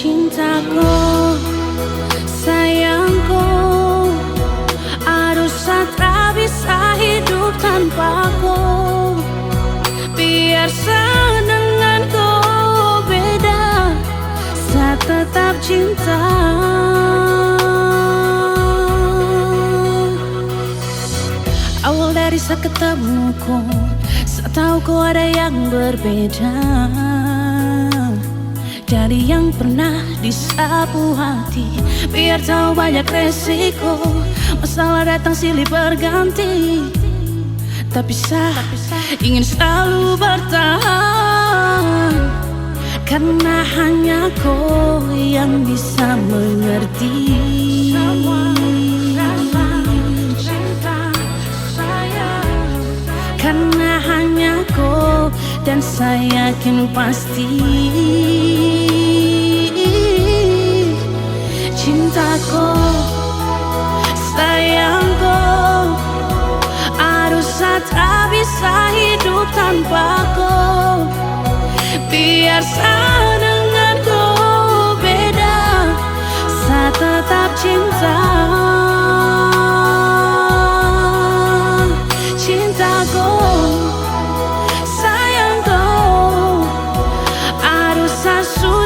Cintaku, sayangku, harus tak bisa hidup tanpaku. Biar denganku beda, saya tetap cinta. Awal dari saat ketemuku, saya tahu kau ada yang berbeda dari yang pernah disapu hati. Biar tahu banyak resiko, masalah datang silih berganti. Tapi saya ingin selalu bertahan, karena hanya kau yang bisa mengerti karena hanya kau dan saya yakin pasti. Cintaku, sayangku, harus tak bisa hidup tanpaku. Biar denganku beda, saya tetap cinta. Cintaku, sayangku, harus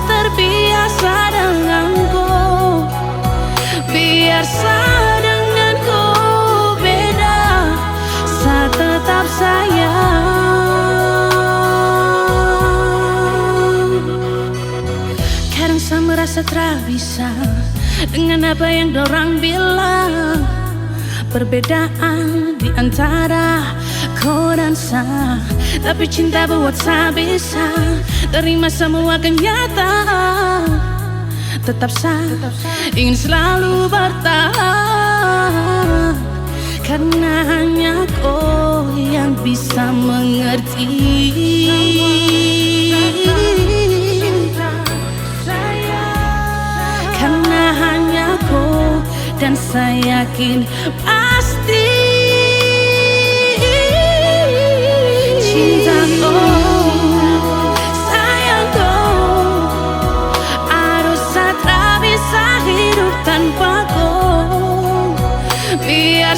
terbiasa denganku. Biar denganku beda, saya tetap sayang. Kadang saya merasa tak bisa dengan apa yang dorang bilang. Perbedaan di antara kau dan saya, tapi cinta buat saya bisa terima semua kenyataan. Tetap saya ingin selalu bertahan, karena hanya kau yang bisa mengerti. Karena hanya kau dan saya yakin pasti. Cintaku, sayangku, harus tak bisa hidup tanpaku. Biar